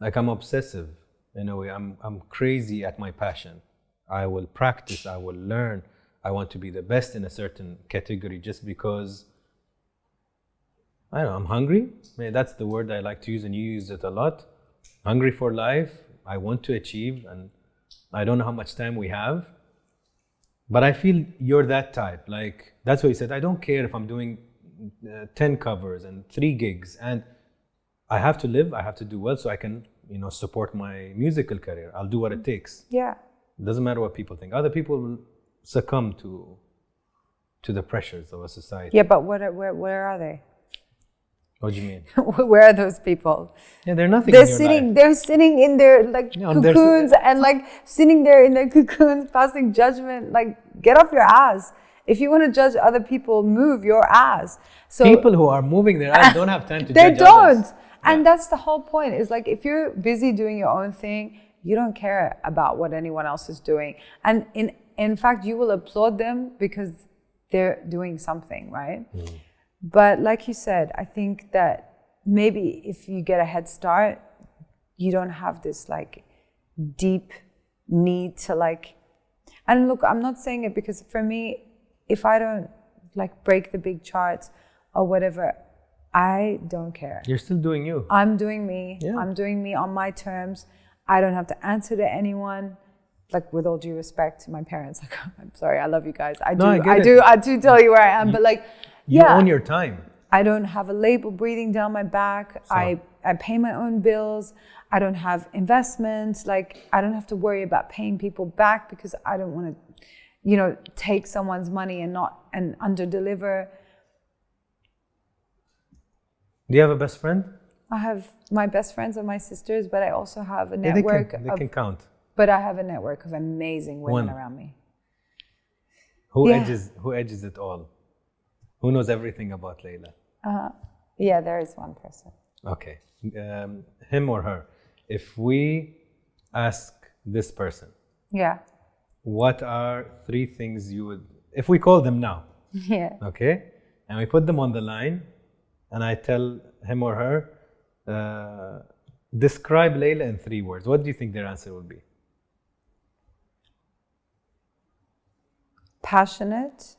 like I'm obsessive in a way. I'm crazy at my passion. I will practice, I will learn. I want to be the best in a certain category just because, I don't know, I'm hungry. Maybe that's the word I like to use and you use it a lot. Hungry for life. I want to achieve and I don't know how much time we have. But I feel you're that type. Like, that's what you said. I don't care if I'm doing 10 covers and 3 gigs and I have to live, I have to do well so I can, support my musical career. I'll do what it takes.
Yeah.
It doesn't matter what people think. Other people will succumb to the pressures of a society.
Yeah, but where are they?
What do you mean?
Where are those people?
Yeah, they're nothing.
They're sitting in their cocoons and sitting there in their cocoons, passing judgment. Like, get off your ass. If you want to judge other people, move your ass. So
people who are moving their ass don't have time to judge
They don't.
Others.
And that's the whole point. Is like, if you're busy doing your own thing, you don't care about what anyone else is doing. And in fact, you will applaud them because they're doing something, right? But like you said, I think that maybe if you get a head start, you don't have this like deep need to like, and look, I'm not saying it because for me, if I don't like break the big charts or whatever, I don't care.
You're still doing you.
I'm doing me.
Yeah.
I'm doing me on my terms. I don't have to answer to anyone. Like, with all due respect to my parents, like, I'm sorry, I love you guys. I do tell you where I am, but like,
you own your time.
I don't have a label breathing down my back. So. I pay my own bills. I don't have investments. Like, I don't have to worry about paying people back because I don't want to, take someone's money and under deliver.
Do you have a best friend?
I have my best friends are my sisters, but I also have a
Yeah,
network
they can count.
But I have a network of amazing women
One.
around me.
Who
Yeah.
edges it all? Who knows everything about Layla?
Yeah, there is one person.
Okay. Him or her. If we ask this person,
Yeah.
what are 3 things you would, if we call them now,
Yeah.
okay, and we put them on the line, and I tell him or her, describe Layla in 3 words, what do you think their answer would be?
Passionate.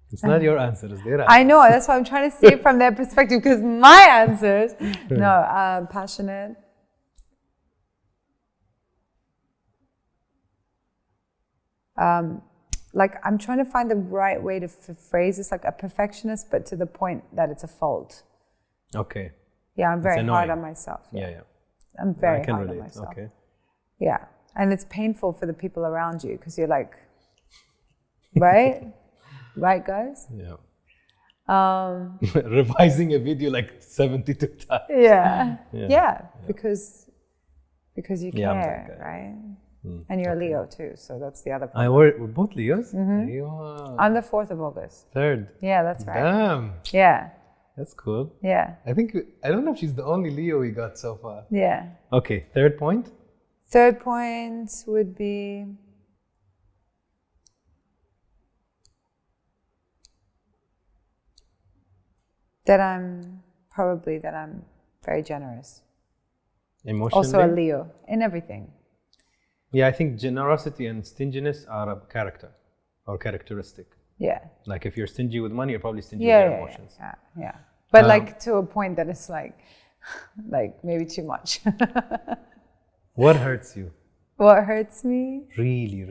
It's not your answer, it's their answer.
I know, that's why I'm trying to see it from their perspective, because my answers, no, passionate. Like, I'm trying to find the right way to phrase this, like a perfectionist, but to the point that it's a fault.
Okay.
Yeah, I'm very hard
annoying.
on myself.
Yeah.
I'm very
I can
hard
relate.
on myself.
Okay.
Yeah, and it's painful for the people around you because you're like, right? Right, guys?
Yeah. Revising a video like 72 times.
Yeah. Because you
Yeah, I'm
care,
that guy.
right? And you're a Leo too, so that's the other part.
We're both Leos?
I'm the 4th of August.
3rd.
Yeah, that's right.
Damn.
Yeah,
That's cool.
yeah,
I don't know if she's the only Leo we got so far.
yeah.
Okay, 3rd point.
3rd point would be that I'm very generous.
Emotionally.
Also a Leo in everything.
Yeah, I think generosity and stinginess are a character or characteristic.
Yeah.
Like if you're stingy with money, you're probably stingy
Yeah,
with your
yeah,
emotions.
yeah. But like to a point that it's like maybe too much.
What hurts you?
What hurts me?
Really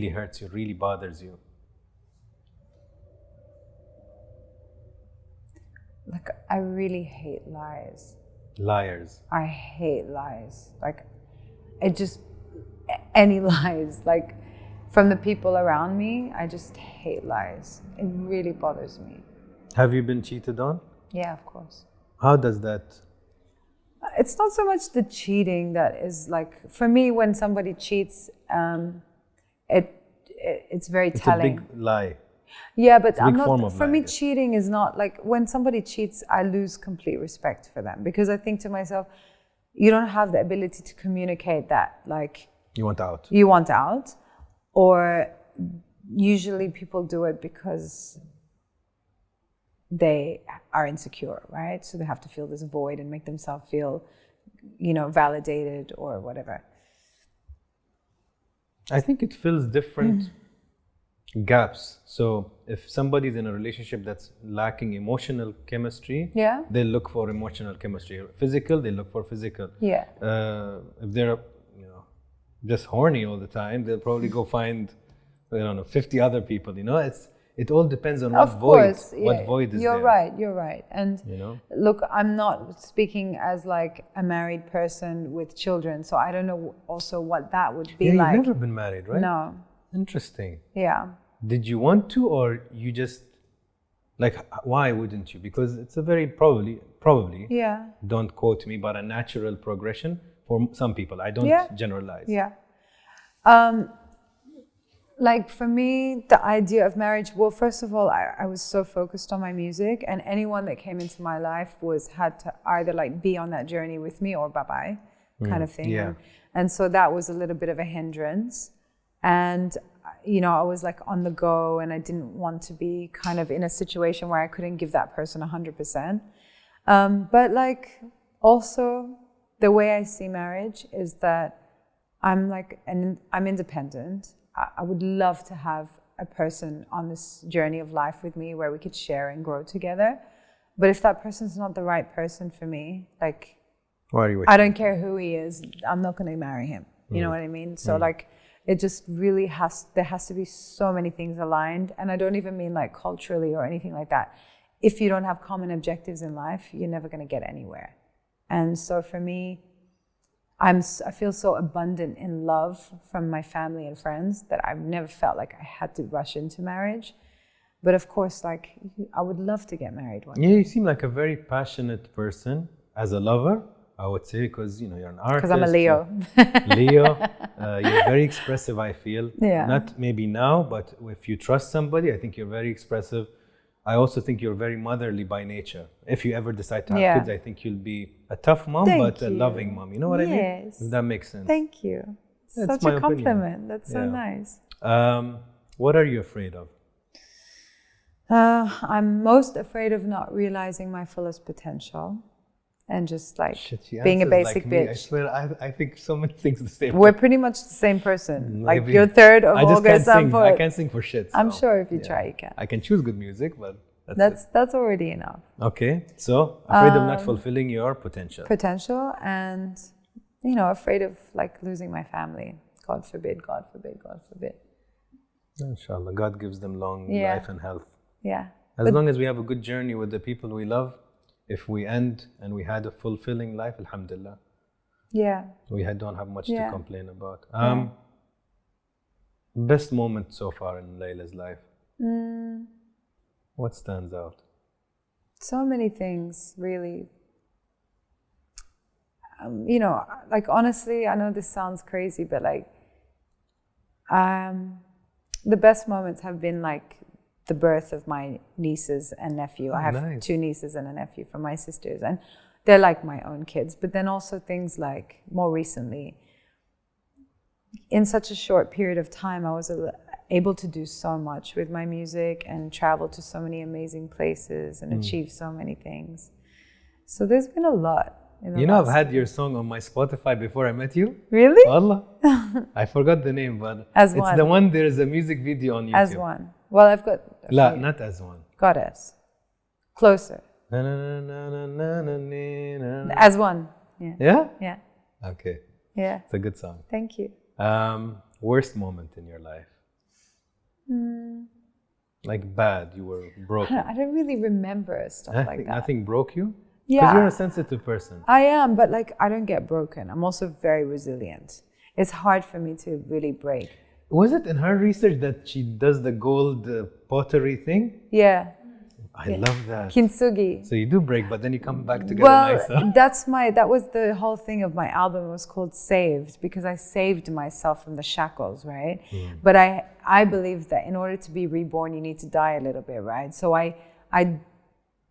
hurts you, really bothers you.
Like, I really hate lies.
Liars.
I hate lies. Like, any lies. Like, from the people around me, I just hate lies. It really bothers me.
Have you been cheated on?
Yeah, of course.
How does that?
It's not so much the cheating that is like, for me, when somebody cheats, it's very telling.
It's a big lie.
Yeah, but
a
I'm
big form
not.
of
For me,
lying.
cheating is not like, when somebody cheats, I lose complete respect for them, because I think to myself, you don't have the ability to communicate that, like,
You want out.
you want out, or usually people do it because they are insecure, right? So they have to fill this void and make themselves feel, validated or whatever.
I think it fills different gaps. So if somebody's in a relationship that's lacking emotional chemistry,
Yeah.
they look for emotional chemistry. Physical, they look for physical.
Yeah.
If they're, just horny all the time, they'll probably go find, 50 other people. It all depends on what
Of course,
what void is
you're
there.
You're right. And look, I'm not speaking as like a married person with children, so I don't know also what that would be like.
You've never been married, right?
No.
Interesting.
Yeah.
Did you want to, or you just, why wouldn't you? Because it's a very probably,
Yeah.
don't quote me, but a natural progression for some people. I don't generalize.
Yeah. Like for me, the idea of marriage, well, first of all, I was so focused on my music, and anyone that came into my life had to either like be on that journey with me or bye-bye kind of thing.
Yeah.
And so that was a little bit of a hindrance. And, I was like on the go, and I didn't want to be kind of in a situation where I couldn't give that person 100%. But like also the way I see marriage is that I'm independent. I would love to have a person on this journey of life with me where we could share and grow together. But if that person's not the right person for me, like,
Why are you
I don't care who he is, I'm not going to marry him. You know what I mean? So like, it just really there has to be so many things aligned. And I don't even mean like culturally or anything like that. If you don't have common objectives in life, you're never going to get anywhere. And so for me, I feel so abundant in love from my family and friends that I've never felt like I had to rush into marriage. But of course, like, I would love to get married one day.
Yeah, you seem like a very passionate person as a lover, I would say, because you're an artist.
Because I'm a Leo.
Leo, you're very expressive, I feel.
Yeah.
Not maybe now, but if you trust somebody, I think you're very expressive. I also think you're very motherly by nature. If you ever decide to have kids, I think you'll be a tough mom, but a loving mom. You know what I mean?
Yes.
If that makes sense.
Thank you.
That's
Such
my
a compliment.
opinion.
That's so nice.
What are you afraid of?
I'm most afraid of not realizing my fullest potential and just like being a basic bitch.
I swear, I think so many things the same.
We're pretty much the same person.
Maybe.
Like you're third of August.
I can't sing for shit. So.
I'm sure if you try, you can.
I can choose good music, but
that's already enough.
Okay, so afraid of not fulfilling your potential.
Potential, and afraid of like losing my family. God forbid. God forbid. God forbid.
Inshallah, God gives them long life and health.
Yeah.
As long as we have a good journey with the people we love, if we end and we had a fulfilling life, alhamdulillah.
Yeah.
We don't have much to complain about. Best moment so far in Layla's life? What stands out?
So many things, really. Like honestly, I know this sounds crazy, but like, the best moments have been like the birth of my nieces and nephew. I have 2 nieces and a nephew from my sisters, and they're like my own kids. But then also things like more recently, in such a short period of time, I was able to do so much with my music and travel to so many amazing places and achieve so many things. So there's been a lot.
I've had your song on my Spotify before I met you.
Really?
Allah. I forgot the name, but
As
it's
one.
the one, there's a music video on YouTube.
As one. Well, I've got...
La, not as one.
Goddess. Closer. As one. Yeah.
Yeah?
Yeah.
Okay.
Yeah.
It's a good song.
Thank you.
Worst moment in your life? Like bad, you were broken.
I don't really remember stuff like that.
Nothing broke you?
Yeah.
Because you're a sensitive person.
I am, but like I don't get broken. I'm also very resilient. It's hard for me to really break.
Was it in her research that she does the gold pottery thing?
Yeah.
I love that.
Kintsugi.
So you do break, but then you come back together nicer.
That was the whole thing of my album. It was called Saved, because I saved myself from the shackles, right? But I believe that in order to be reborn, you need to die a little bit, right? So I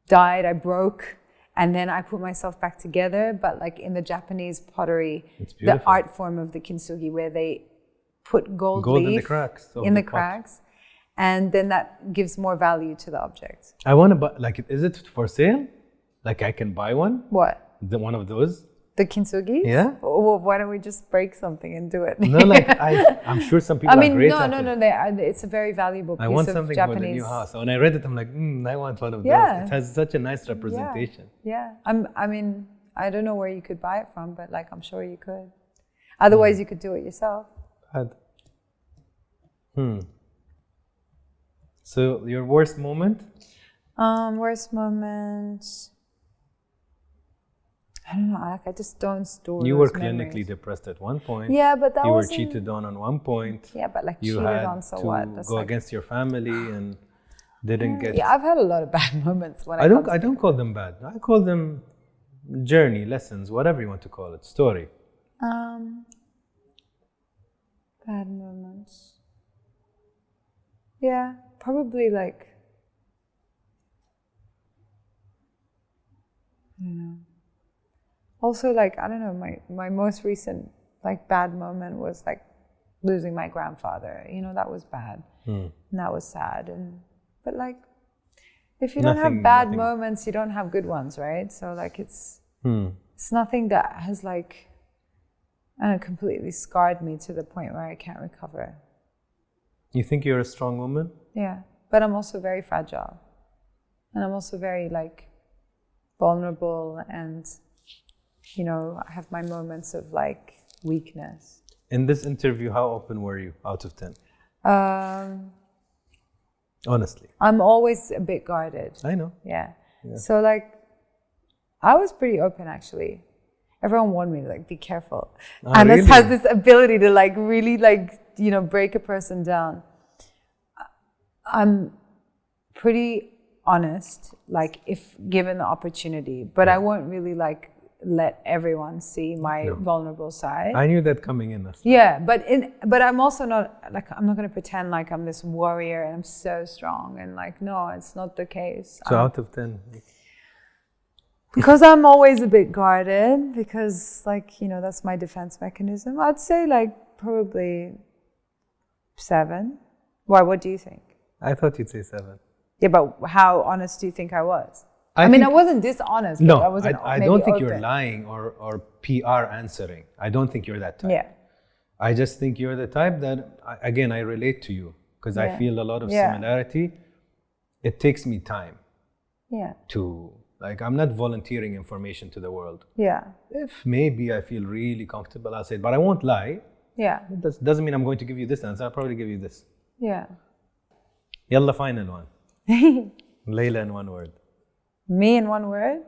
died, I broke, and then I put myself back together. But like in the Japanese pottery, the art form of the kintsugi, where they put gold leaf
in the cracks.
In the cracks. And then that gives more value to the object.
I want to buy, like, is it for sale? Like I can buy one?
What?
One of those?
The kintsugi?
Yeah.
Well, why don't we just break something and do it?
No, like I'm sure some people are great at it.
No. It's a very valuable piece of Japanese.
I want something for the new house. When I read it, I'm like, I want one of those. It has such a nice representation.
Yeah. I mean, I don't know where you could buy it from, but like I'm sure you could. Otherwise, you could do it yourself.
So your worst moment?
Worst moment. I don't know. Like I just don't store.
You were
memories.
clinically depressed at one point.
Yeah, but that
you were
wasn't...
cheated on one point.
Yeah, but like
you
cheated
had
on, so
to
what? That's
go
like...
against your family and didn't get.
Yeah, I've had a lot of bad moments. When
I don't call them bad. I call them journey, lessons, whatever you want to call it, story.
Bad moments. Yeah, probably like. I don't know. Also, like, I don't know, my most recent, like, bad moment was, like, losing my grandfather. That was bad. And that was sad. But, like, if you don't have bad moments, you don't have good ones, right? So, like, it's nothing that has, like, I don't know, completely scarred me to the point where I can't recover.
You think you're a strong woman?
Yeah. But I'm also very fragile. And I'm also very, like, vulnerable and... I have my moments of like weakness.
In this interview, how open were you out of 10? Honestly.
I'm always a bit guarded.
I know.
Yeah. So like, I was pretty open actually. everyone warned me, like, be careful.
Oh,
Anas
really?
has this ability to like really like, you know, break a person down. I'm pretty honest, like if given the opportunity, but I won't really like let everyone see my vulnerable side.
I knew that coming in.
Yeah, but I'm also not like, I'm not going to pretend like I'm this warrior and I'm so strong and like, no, it's not the case.
So out of 10.
Because I'm always a bit guarded, because like, you know, that's my defense mechanism. I'd say like probably 7. Why? What do you think?
I thought you'd say 7.
Yeah, but how honest do you think I was? I
think,
mean, I wasn't dishonest.
No,
but
I don't think you're lying or PR answering. I don't think you're that type.
Yeah.
I just think you're the type that, again, I relate to you because I feel a lot of similarity. It takes me time to, like, I'm not volunteering information to the world.
Yeah.
If maybe I feel really comfortable, I'll say it, but I won't lie.
Yeah.
It doesn't mean I'm going to give you this answer. I'll probably give you this.
Yeah.
Yalla, final one. Layla in one word.
Me in one word?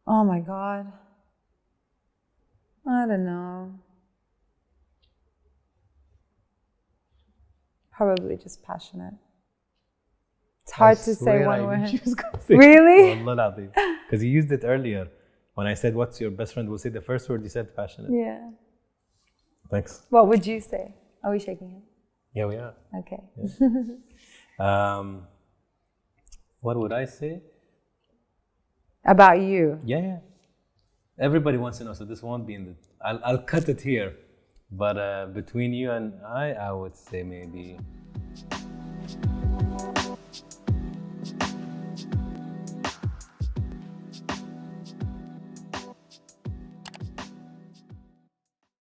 Oh my God. I don't know. Probably just passionate. It's hard to say one word. Really?
Because you used it earlier. When I said, what's your best friend will say, the first word you said, passionate.
Yeah.
Thanks.
What would you say? Are we shaking hands?
Yeah, we are.
Okay.
Yeah. What would I say?
About you?
Yeah. Everybody wants to know, so this won't be in the... I'll cut it here. But between you and I would say maybe...